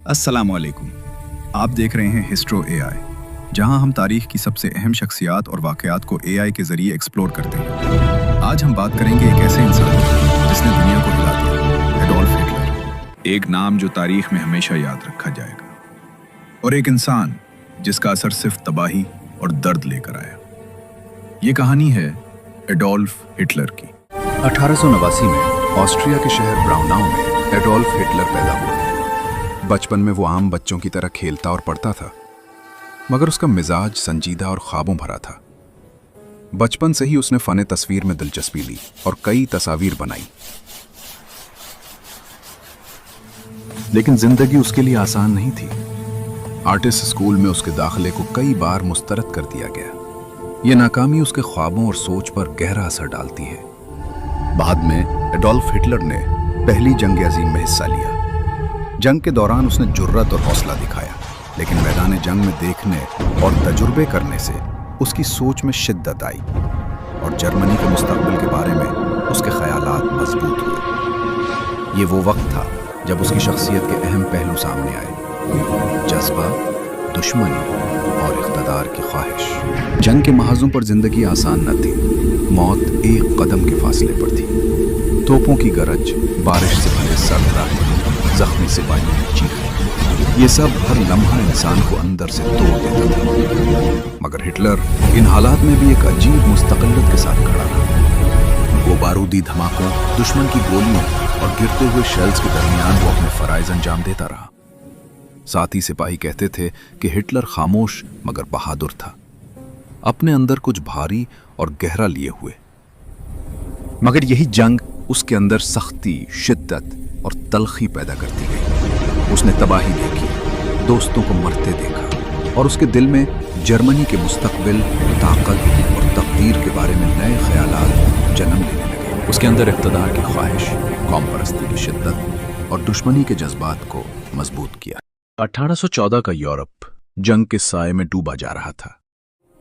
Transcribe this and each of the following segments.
अस्सलाम वालेकुम। आप देख रहे हैं हिस्ट्रो एआई, जहां हम तारीख की सबसे अहम शख्सियात और वाक़यात को एआई के ज़रिए एक्सप्लोर करते हैं। आज हम बात करेंगे एक ऐसे इंसान की जिसने दुनिया को हिला दिया, एडोल्फ हिटलर। एक नाम जो तारीख में हमेशा याद रखा जाएगा, और एक इंसान जिसका असर सिर्फ तबाही और दर्द लेकर आया। ये कहानी है एडोल्फ हिटलर की। 1889 में ऑस्ट्रिया के शहर ब्राउनाउ में एडोल्फ हिटलर पैदा हुआ। बचपन में वो आम बच्चों की तरह खेलता और पढ़ता था, मगर उसका मिजाज संजीदा और ख्वाबों भरा था। बचपन से ही उसने फन तस्वीर में दिलचस्पी ली और कई तस्वीर बनाई। लेकिन जिंदगी उसके लिए आसान नहीं थी। आर्टिस्ट स्कूल में उसके दाखिले को कई बार मुस्तरद कर दिया गया। ये नाकामी उसके ख्वाबों और सोच पर गहरा असर डालती है। बाद में एडोल्फ हिटलर ने पहली जंग अजीम में हिस्सा लिया। जंग के दौरान उसने जुर्रत और हौसला दिखाया, लेकिन मैदान जंग में देखने और तजुर्बे करने से उसकी सोच में शिद्दत आई और जर्मनी के मुस्तकबिल के बारे में उसके ख्यालात मजबूत हुए। ये वो वक्त था जब उसकी शख्सियत के अहम पहलू सामने आए: जज्बा, दुश्मनी और इख्तदार की ख्वाहिश। जंग के महाजों पर जिंदगी आसान न थी। मौत एक कदम के फासले पर थी। तोपों की गरज, बारिश से भरे सर्द रात, जख्मी सिपाहियों की चीखें, ये सब हर लम्हा इंसान को अंदर से तोड़ देता था। मगर हिटलर इन हालात में भी एक अजीब मुस्तकिलियत के साथ खड़ा रहा। वो बारूदी धमाकों, दुश्मन की गोलियों और गिरते हुए शेल्स के दरमियान वो अपने फराइज अंजाम देता रहा। साथी सिपाही कहते थे कि हिटलर खामोश मगर बहादुर था, अपने अंदर कुछ भारी और गहरा लिए हुए। मगर यही जंग उसके अंदर सख्ती, शिद्दत और तलखी पैदा करती गई। उसने तबाही देखी, दोस्तों को मरते देखा और उसके दिल में जर्मनी के मुस्तकबिल, ताकत और तकदीर के बारे में नए ख्यालात जन्म लेने लगे। उसके अंदर इक़्तिदार की ख्वाहिश, कौम परस्ती की शिद्दत और दुश्मनी के जज्बात को मजबूत किया। 1814 का यूरोप जंग के साए में डूबा जा रहा था।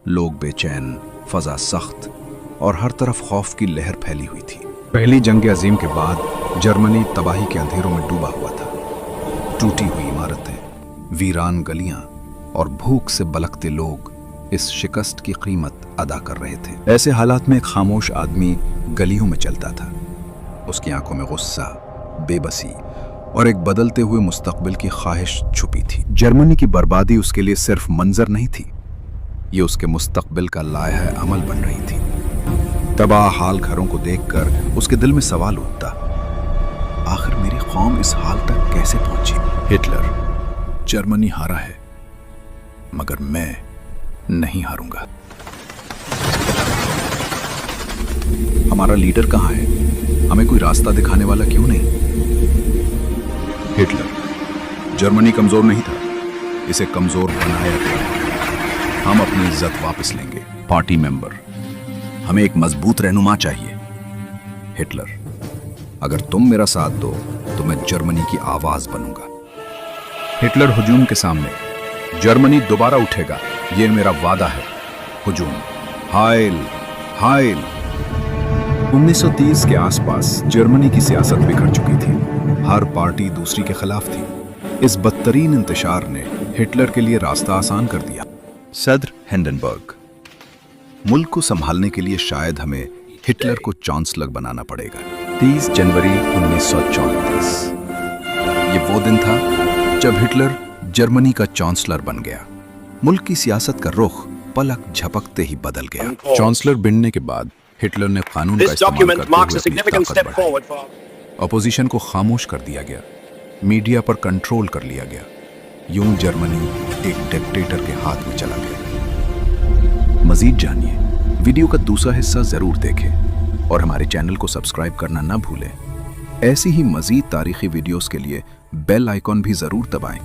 लोग बेचैन, फजा सख्त और हर तरफ खौफ की लहर फैली हुई थी। पहली जंग अजीम के बाद जर्मनी तबाही के अंधेरों में डूबा हुआ था। टूटी हुई इमारतें, वीरान गलियां और भूख से बलकते लोग इस शिकस्त की कीमत अदा कर रहे थे। ऐसे हालात में एक खामोश आदमी गलियों में चलता था। उसकी आंखों में गुस्सा, बेबसी और एक बदलते हुए मुस्तकबिल की ख्वाहिश छुपी थी। जर्मनी की बर्बादी उसके लिए सिर्फ मंजर नहीं थी, ये उसके मुस्तकबिल का लायहा अमल बन रही थी। तबाह हाल घरों को देखकर उसके दिल में सवाल उठता, आखिर मेरी कौम इस हाल तक कैसे पहुंची? हिटलर, जर्मनी हारा है, मगर मैं नहीं हारूंगा। हमारा लीडर कहां है? हमें कोई रास्ता दिखाने वाला क्यों नहीं? हिटलर, जर्मनी कमजोर नहीं था, इसे कमजोर बनाया गया। हम अपनी इज्जत वापस लेंगे। पार्टी मेंबर, हमें एक मजबूत रहनुमा चाहिए। हिटलर, अगर तुम मेरा साथ दो तो मैं जर्मनी की आवाज बनूंगा। हिटलर हुजूम के सामने, जर्मनी दोबारा उठेगा, यह मेरा वादा है। हुजूम, हाइल हाइल। 1930 के आसपास जर्मनी की सियासत बिखर चुकी थी। हर पार्टी दूसरी के खिलाफ थी। इस बदतरीन इंतशार ने हिटलर के लिए रास्ता आसान कर दिया। सदर हिंडनबर्ग, मुल्क को संभालने के लिए शायद हमें हिटलर को चांसलर बनाना पड़ेगा। 30 जनवरी 1934 ये वो दिन था जब हिटलर जर्मनी का चांसलर बन गया। मुल्क की सियासत का रुख पलक झपकते ही बदल गया। चांसलर बनने के बाद हिटलर ने कानून का इस्तेमाल करते हुए अपनी ताकत बढ़ाई। अपोजिशन को खामोश कर दिया गया, मीडिया पर कंट्रोल कर लिया गया। यूं जर्मनी एक डिक्टेटर के हाथ में चला गया। मजीद जानिए, वीडियो का दूसरा हिस्सा जरूर देखें और हमारे चैनल को सब्सक्राइब करना ना भूलें। ऐसी ही मजीद तारीखी वीडियोस के लिए बेल आइकॉन भी जरूर दबाएं।